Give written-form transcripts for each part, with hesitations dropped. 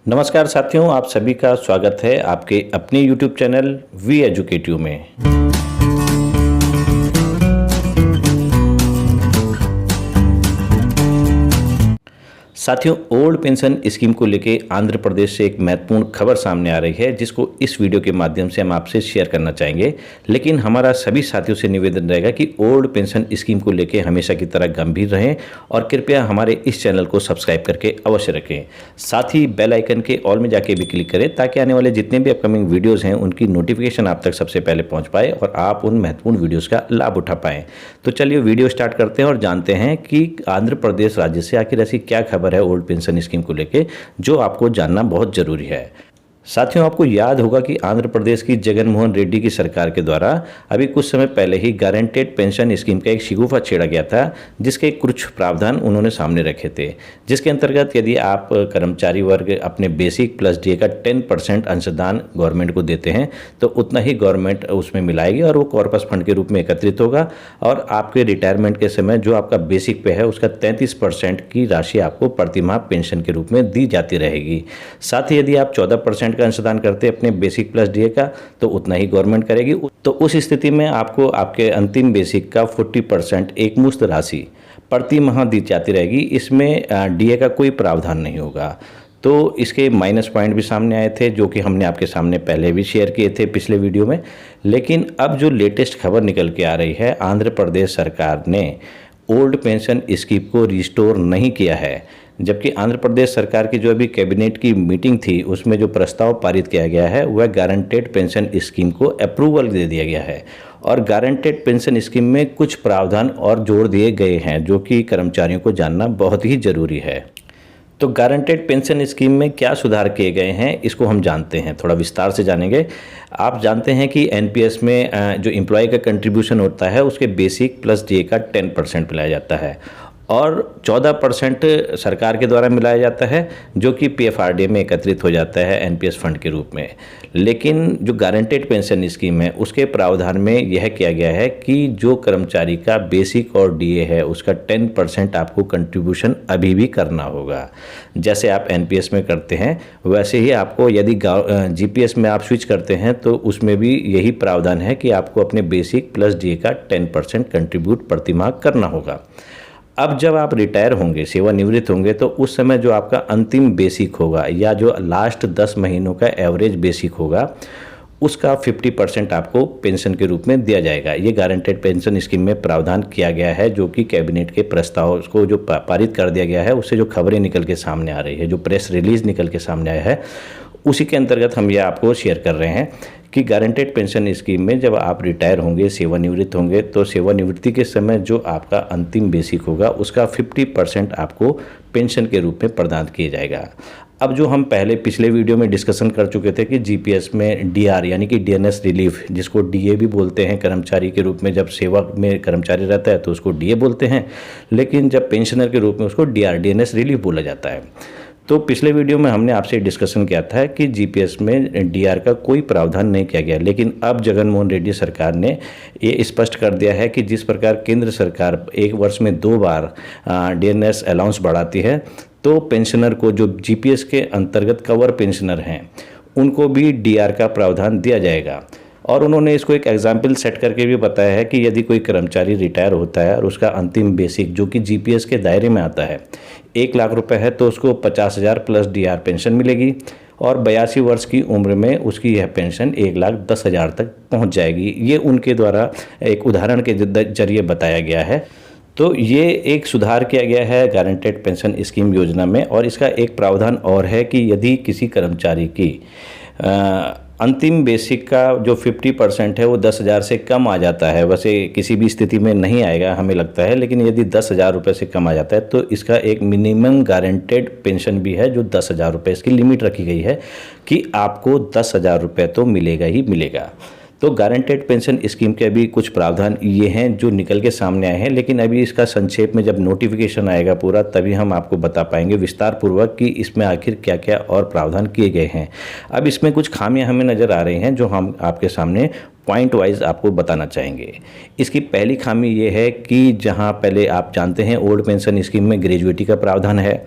नमस्कार साथियों, आप सभी का स्वागत है आपके अपने YouTube चैनल वी एजुकेटिव में। साथियों, ओल्ड पेंशन स्कीम को लेके आंध्र प्रदेश से एक महत्वपूर्ण खबर सामने आ रही है जिसको इस वीडियो के माध्यम से हम आपसे शेयर करना चाहेंगे। लेकिन हमारा सभी साथियों से निवेदन रहेगा कि ओल्ड पेंशन स्कीम को लेके हमेशा की तरह गंभीर रहें और कृपया हमारे इस चैनल को सब्सक्राइब करके अवश्य रखें। साथ ही बेल आइकन के ऑल में जाके भी क्लिक करें ताकि आने वाले जितने भी अपकमिंग वीडियोज़ हैं उनकी नोटिफिकेशन आप तक सबसे पहले पहुँच पाए और आप उन महत्वपूर्ण वीडियोज़ का लाभ उठा पाएँ। तो चलिए वीडियो स्टार्ट करते हैं और जानते हैं कि आंध्र प्रदेश राज्य से आखिर ऐसी क्या खबर है ओल्ड पेंशन स्कीम को लेके जो आपको जानना बहुत जरूरी है। साथियों, आपको याद होगा कि आंध्र प्रदेश की जगन मोहन रेड्डी की सरकार के द्वारा अभी कुछ समय पहले ही गारंटेड पेंशन स्कीम का एक शिगुफा छेड़ा गया था जिसके कुछ प्रावधान उन्होंने सामने रखे थे, जिसके अंतर्गत यदि आप कर्मचारी वर्ग अपने बेसिक प्लस डीए का 10% अंशदान गवर्नमेंट को देते हैं तो उतना ही गवर्नमेंट उसमें मिलाएगी और वो कॉर्पस फंड के रूप में एकत्रित होगा और आपके रिटायरमेंट के समय जो आपका बेसिक पे है उसका 33% की राशि आपको प्रतिमाह पेंशन के रूप में दी जाती रहेगी। साथ ही यदि आप 14% का अंशदान करते हैं अपने बेसिक प्लस डीए का तो उतना ही गवर्नमेंट करेगी। तो उस स्थिति में आपको आपके अंतिम बेसिक का 40% एक मुश्त राशि प्रति माह दी जाती रहेगी। इसमें डीए का कोई प्रावधान नहीं होगा। तो इसके माइनस पॉइंट भी सामने आए थे जो कि हमने आपके सामने पहले भी शेयर किए थे पिछले वीडियो में। लेकिन अब जो लेटेस्ट खबर निकल के आ रही है, आंध्र प्रदेश सरकार ने ओल्ड पेंशन स्कीम को रिस्टोर नहीं किया है, जबकि आंध्र प्रदेश सरकार की जो अभी कैबिनेट की मीटिंग थी उसमें जो प्रस्ताव पारित किया गया है वह गारंटेड पेंशन स्कीम को अप्रूवल दे दिया गया है और गारंटेड पेंशन स्कीम में कुछ प्रावधान और जोड़ दिए गए हैं जो कि कर्मचारियों को जानना बहुत ही जरूरी है। तो गारंटेड पेंशन स्कीम में क्या सुधार किए गए हैं इसको हम जानते हैं, थोड़ा विस्तार से जानेंगे। आप जानते हैं कि एनपीएस में जो एम्प्लॉय का कंट्रीब्यूशन होता है उसके बेसिक प्लस डीए का 10% मिलाया जाता है और 14% सरकार के द्वारा मिलाया जाता है जो कि पीएफआरडीए में एकत्रित हो जाता है एनपीएस फंड के रूप में। लेकिन जो गारंटेड पेंशन स्कीम है उसके प्रावधान में यह किया गया है कि जो कर्मचारी का बेसिक और डीए है उसका 10% आपको कंट्रीब्यूशन अभी भी करना होगा। जैसे आप एनपीएस में करते हैं वैसे ही आपको यदि जीपीएस में आप स्विच करते हैं तो उसमें भी यही प्रावधान है कि आपको अपने बेसिक प्लस डीए का 10% कंट्रीब्यूट प्रतिमाह करना होगा। अब जब आप रिटायर होंगे, सेवानिवृत्त होंगे, तो उस समय जो आपका अंतिम बेसिक होगा या जो लास्ट 10 महीनों का एवरेज बेसिक होगा उसका 50% आपको पेंशन के रूप में दिया जाएगा। ये गारंटेड पेंशन स्कीम में प्रावधान किया गया है जो कि कैबिनेट के प्रस्ताव को जो पारित कर दिया गया है उससे जो खबरें निकल के सामने आ रही है, जो प्रेस रिलीज निकल के सामने आया है उसी के अंतर्गत हम ये आपको शेयर कर रहे हैं कि गारंटेड पेंशन स्कीम में जब आप रिटायर होंगे, सेवानिवृत्त होंगे तो सेवानिवृत्ति के समय जो आपका अंतिम बेसिक होगा उसका 50% आपको पेंशन के रूप में प्रदान किया जाएगा। अब जो हम पहले पिछले वीडियो में डिस्कशन कर चुके थे कि जीपीएस में डीआर यानी कि डीएनएस रिलीफ, जिसको डीए भी बोलते हैं कर्मचारी के रूप में, जब सेवा में कर्मचारी रहता है तो उसको डीए बोलते हैं, लेकिन जब पेंशनर के रूप में उसको डीआर डीएनएस रिलीफ बोला जाता है। तो पिछले वीडियो में हमने आपसे डिस्कशन किया था कि जीपीएस में डीआर का कोई प्रावधान नहीं किया गया, लेकिन अब जगन मोहन रेड्डी सरकार ने ये स्पष्ट कर दिया है कि जिस प्रकार केंद्र सरकार एक वर्ष में 2 बार डीएनएस अलाउंस बढ़ाती है तो पेंशनर को जो जीपीएस के अंतर्गत कवर पेंशनर हैं उनको भी डीआर का प्रावधान दिया जाएगा। और उन्होंने इसको एक एग्जाम्पल सेट करके भी बताया है कि यदि कोई कर्मचारी रिटायर होता है और उसका अंतिम बेसिक जो कि जीपीएस के दायरे में आता है 1 लाख रुपए है तो उसको 50,000 प्लस डीआर पेंशन मिलेगी और 82 वर्ष की उम्र में उसकी यह पेंशन 1,10,000 तक पहुंच जाएगी। ये उनके द्वारा एक उदाहरण के जरिए बताया गया है। तो ये एक सुधार किया गया है गारंटेड पेंशन स्कीम योजना में। और इसका एक प्रावधान और है कि यदि किसी कर्मचारी की अंतिम बेसिक का जो 50% है वो 10,000 से कम आ जाता है, वैसे किसी भी स्थिति में नहीं आएगा हमें लगता है, लेकिन यदि 10,000 रुपये से कम आ जाता है तो इसका एक मिनिमम गारंटेड पेंशन भी है जो 10,000 रुपये, इसकी लिमिट रखी गई है कि आपको 10,000 रुपये तो मिलेगा ही मिलेगा। तो गारंटेड पेंशन स्कीम के अभी कुछ प्रावधान ये हैं जो निकल के सामने आए हैं, लेकिन अभी इसका संक्षेप में जब नोटिफिकेशन आएगा पूरा तभी हम आपको बता पाएंगे विस्तार पूर्वक कि इसमें आखिर क्या क्या और प्रावधान किए गए हैं। अब इसमें कुछ खामियां हमें नज़र आ रही हैं जो हम आपके सामने पॉइंट वाइज आपको बताना चाहेंगे। इसकी पहली खामी ये है कि जहाँ पहले आप जानते हैं ओल्ड पेंशन स्कीम में ग्रेजुएटी का प्रावधान है,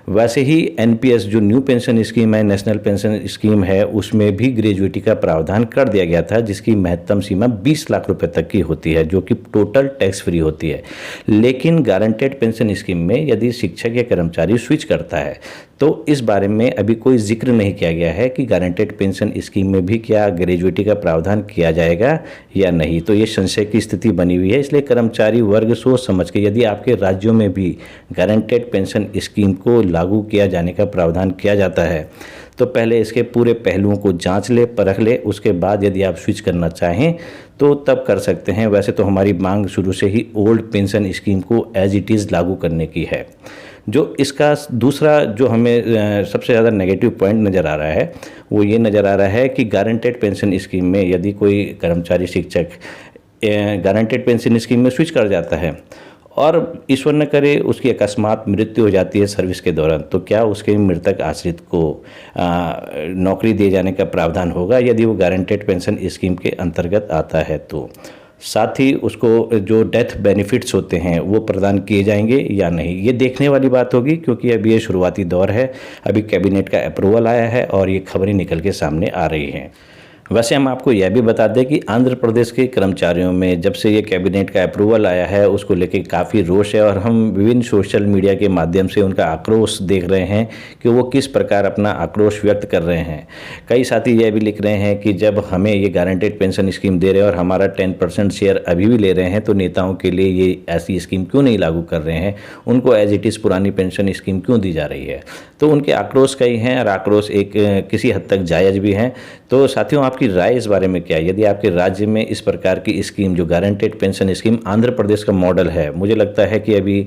वैसे ही एनपीएस जो न्यू पेंशन स्कीम है, नेशनल पेंशन स्कीम है, उसमें भी ग्रेजुएटी का प्रावधान कर दिया गया था, जिसकी महत्तम सीमा 20 लाख रुपए तक की होती है, जो कि टोटल टैक्स फ्री होती है। लेकिन गारंटेड पेंशन स्कीम में यदि शिक्षक या कर्मचारी स्विच करता है तो इस बारे में अभी कोई जिक्र नहीं किया गया है कि गारंटेड पेंशन स्कीम में भी क्या ग्रेजुएटी का प्रावधान किया जाएगा या नहीं। तो ये संशय की स्थिति बनी हुई है। इसलिए कर्मचारी वर्ग सोच समझ के, यदि आपके राज्यों में भी गारंटेड पेंशन स्कीम को लागू किया जाने का प्रावधान किया जाता है तो पहले इसके पूरे पहलुओं को जांच ले, परख ले, उसके बाद यदि आप स्विच करना चाहें तो तब कर सकते हैं। वैसे तो हमारी मांग शुरू से ही ओल्ड पेंशन स्कीम को एज इट इज़ लागू करने की है। जो इसका दूसरा जो हमें सबसे ज़्यादा नेगेटिव पॉइंट नज़र आ रहा है वो ये नज़र आ रहा है कि गारंटेड पेंशन स्कीम में यदि कोई कर्मचारी शिक्षक गारंटेड पेंशन स्कीम में स्विच कर जाता है और ईश्वर न करे उसकी अकस्मात मृत्यु हो जाती है सर्विस के दौरान, तो क्या उसके मृतक आश्रित को नौकरी दिए जाने का प्रावधान होगा यदि वो गारंटेड पेंशन स्कीम के अंतर्गत आता है तो। साथ ही उसको जो डेथ बेनिफिट्स होते हैं वो प्रदान किए जाएंगे या नहीं, ये देखने वाली बात होगी, क्योंकि अभी ये शुरुआती दौर है। अभी कैबिनेट का अप्रूवल आया है और ये खबरें निकल के सामने आ रही हैं। वैसे हम आपको यह भी बता दें कि आंध्र प्रदेश के कर्मचारियों में जब से ये कैबिनेट का अप्रूवल आया है उसको लेके काफ़ी रोष है और हम विभिन्न सोशल मीडिया के माध्यम से उनका आक्रोश देख रहे हैं कि वो किस प्रकार अपना आक्रोश व्यक्त कर रहे हैं। कई साथी यह भी लिख रहे हैं कि जब हमें ये गारंटेड पेंशन स्कीम दे रहे हैं और हमारा 10% शेयर अभी भी ले रहे हैं तो नेताओं के लिए ये ऐसी स्कीम क्यों नहीं लागू कर रहे हैं, उनको एज इट इज़ पुरानी पेंशन स्कीम क्यों दी जा रही है। तो उनके आक्रोश कई हैं और आक्रोश एक किसी हद तक जायज़ भी हैं। तो साथियों, आपकी राय इस बारे में क्या है? यदि आपके राज्य में इस प्रकार की स्कीम जो guaranteed pension scheme Andhra Pradesh का मॉडल है, मुझे लगता है कि अभी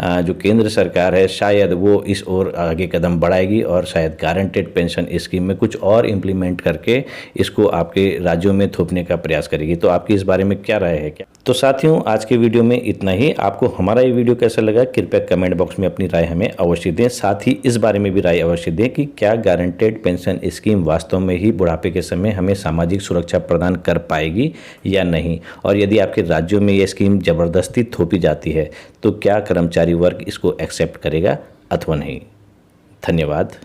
जो केंद्र सरकार है शायद वो इस ओर आगे कदम बढ़ाएगी और शायद गारंटेड पेंशन स्कीम में कुछ और इम्प्लीमेंट करके इसको आपके राज्यों में थोपने का प्रयास करेगी। तो आपकी इस बारे में क्या राय है? क्या तो साथियों, आज के वीडियो में इतना ही। आपको हमारा ये वीडियो कैसा लगा कृपया कमेंट बॉक्स में अपनी राय हमें अवश्य दें। साथ ही इस बारे में भी राय अवश्य दें कि क्या गारंटेड पेंशन स्कीम वास्तव में ही बुढ़ापे के समय हमें सामाजिक सुरक्षा प्रदान कर पाएगी या नहीं, और यदि आपके राज्यों में ये स्कीम ज़बरदस्ती थोपी जाती है तो क्या कर्मचारी वर्ग इसको एक्सेप्ट करेगा अथवा नहीं। धन्यवाद।